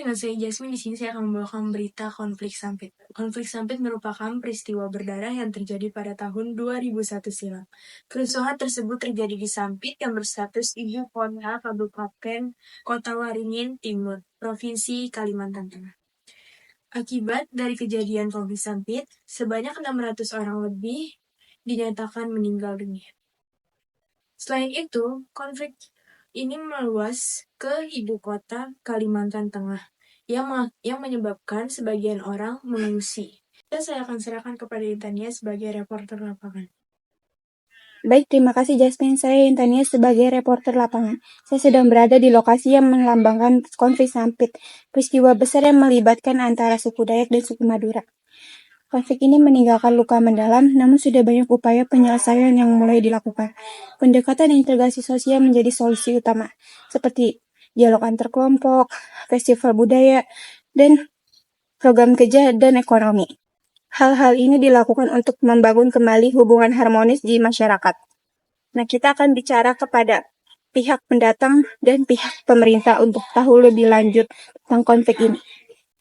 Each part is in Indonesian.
dengan saya Jasmine. Di sini saya akan membawakan berita konflik Sampit. Konflik Sampit merupakan peristiwa berdarah yang terjadi pada tahun 2001 silam. Kerusuhan tersebut terjadi di Sampit yang berstatus ibu kota Kabupaten Kota Waringin Timur, Provinsi Kalimantan Tengah. Akibat dari kejadian konflik Sampit, sebanyak 600 orang lebih dinyatakan meninggal dunia. Selain itu, konflik ini meluas ke ibu kota Kalimantan Tengah yang menyebabkan sebagian orang mengungsi. Dan saya akan serahkan kepada Intania sebagai reporter lapangan. Baik, terima kasih Jasmine. Saya Intania sebagai reporter lapangan. Saya sedang berada di lokasi yang melambangkan konflik Sampit, peristiwa besar yang melibatkan antara suku Dayak dan suku Madura. Konflik ini meninggalkan luka mendalam, namun sudah banyak upaya penyelesaian yang mulai dilakukan. Pendekatan integrasi sosial menjadi solusi utama, seperti dialog antar kelompok, festival budaya, dan program kerja dan ekonomi. Hal-hal ini dilakukan untuk membangun kembali hubungan harmonis di masyarakat. Nah, kita akan bicara kepada pihak pendatang dan pihak pemerintah untuk tahu lebih lanjut tentang konflik ini.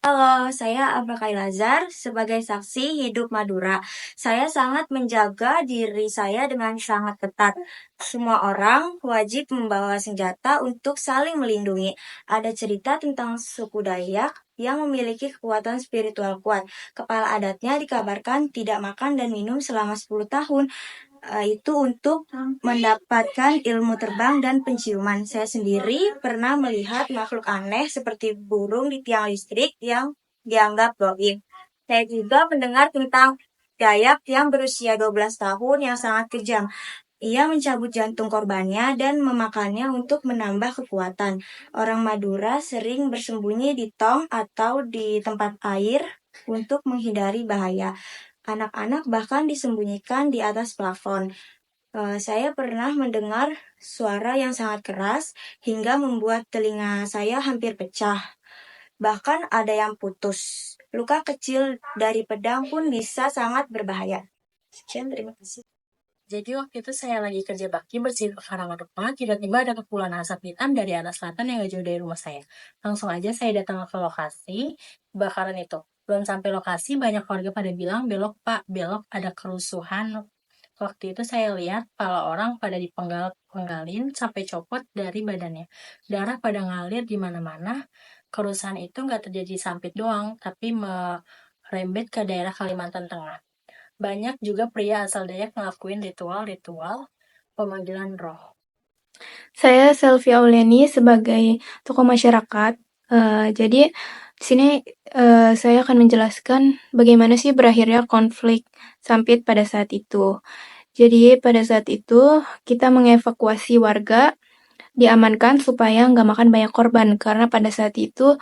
Halo, saya Abra Kailazar sebagai saksi hidup Madura. Saya sangat menjaga diri saya dengan sangat ketat. Semua orang wajib membawa senjata untuk saling melindungi. Ada cerita tentang suku Dayak yang memiliki kekuatan spiritual kuat. Kepala adatnya dikabarkan tidak makan dan minum selama 10 tahun. Itu untuk mendapatkan ilmu terbang dan penciuman. Saya sendiri pernah melihat makhluk aneh seperti burung di tiang listrik yang dianggap gaib. Saya juga mendengar tentang Dayak yang berusia 12 tahun yang sangat kejam. Ia mencabut jantung korbannya dan memakannya untuk menambah kekuatan. Orang Madura sering bersembunyi di tong atau di tempat air untuk menghindari bahaya. Anak-anak bahkan disembunyikan di atas plafon. Saya pernah mendengar suara yang sangat keras hingga membuat telinga saya hampir pecah. Bahkan ada yang putus. Luka kecil dari pedang pun bisa sangat berbahaya. Sekian, terima kasih. Jadi waktu itu saya lagi kerja bakti bersih karangan rumah, tiba-tiba ada kepulan asap hitam dari arah selatan yang gak jauh dari rumah saya. Langsung aja saya datang ke lokasi kebakaran itu. Belum sampai lokasi, banyak warga pada bilang, belok pak, belok, ada kerusuhan. Waktu itu saya lihat kepala orang pada dipenggalin sampai copot dari badannya. Darah pada ngalir di mana-mana. Kerusuhan itu gak terjadi Sampit doang, tapi merembet ke daerah Kalimantan Tengah. Banyak juga pria asal Dayak ngelakuin ritual-ritual pemanggilan roh. Saya Selvia Auliani sebagai tokoh masyarakat. Jadi di sini saya akan menjelaskan bagaimana sih berakhirnya konflik Sampit pada saat itu. Jadi pada saat itu kita mengevakuasi warga, diamankan supaya nggak makan banyak korban karena pada saat itu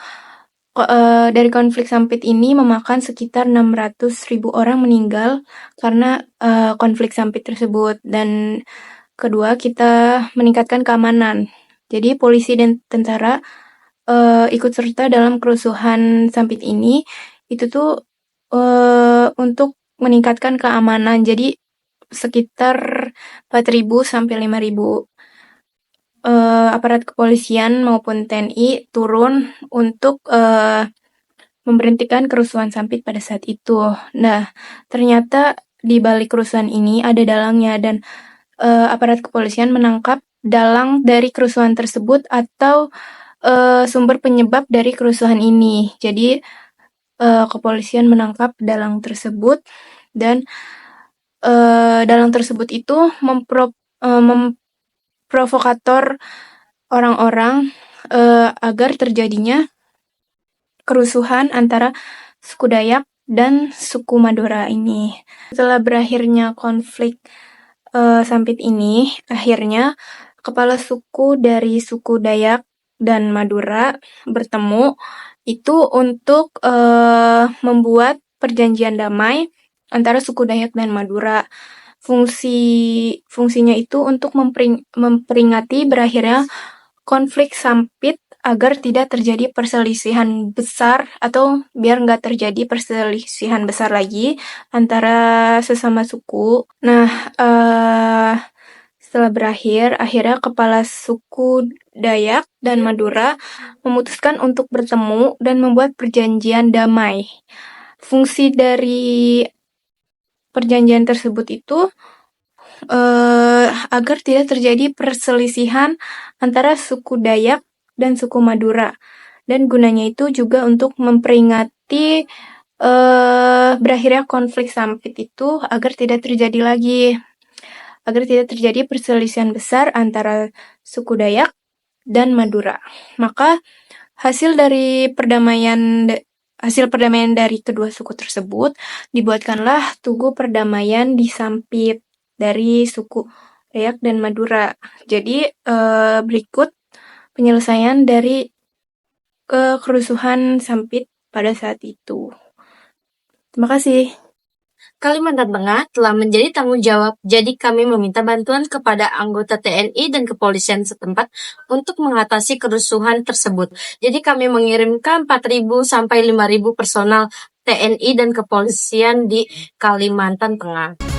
dari konflik Sampit ini memakan sekitar 600.000 orang meninggal karena konflik Sampit tersebut. Dan kedua, kita meningkatkan keamanan. Jadi polisi dan tentara ikut serta dalam kerusuhan Sampit ini. Itu tuh untuk meningkatkan keamanan. Jadi sekitar 4.000 sampai 5.000 aparat kepolisian maupun TNI turun untuk memberhentikan kerusuhan Sampit pada saat itu. Nah, ternyata di balik kerusuhan ini ada dalangnya dan aparat kepolisian menangkap dalang dari kerusuhan tersebut atau sumber penyebab dari kerusuhan ini. Jadi kepolisian menangkap dalang tersebut dan dalang tersebut itu memprovokator orang-orang agar terjadinya kerusuhan antara suku Dayak dan suku Madura ini. Setelah berakhirnya konflik Sampit ini, akhirnya kepala suku dari suku Dayak dan Madura bertemu itu untuk membuat perjanjian damai antara suku Dayak dan Madura. Fungsinya itu untuk memperingati berakhirnya konflik Sampit agar tidak terjadi perselisihan besar atau biar nggak terjadi perselisihan besar lagi antara sesama suku. Nah, setelah berakhir, akhirnya kepala suku Dayak dan Madura memutuskan untuk bertemu dan membuat perjanjian damai. Fungsi dari perjanjian tersebut itu agar tidak terjadi perselisihan antara suku Dayak dan suku Madura. Dan gunanya itu juga untuk memperingati berakhirnya konflik Sampit itu agar tidak terjadi lagi. Agar tidak terjadi perselisihan besar antara suku Dayak dan Madura. Maka hasil perdamaian dari kedua suku tersebut dibuatkanlah Tugu Perdamaian di Sampit dari suku Dayak dan Madura. Jadi berikut penyelesaian dari kerusuhan Sampit pada saat itu. Terima kasih. Kalimantan Tengah telah menjadi tanggung jawab, jadi kami meminta bantuan kepada anggota TNI dan kepolisian setempat untuk mengatasi kerusuhan tersebut. Jadi kami mengirimkan 4.000 sampai 5.000 personal TNI dan kepolisian di Kalimantan Tengah.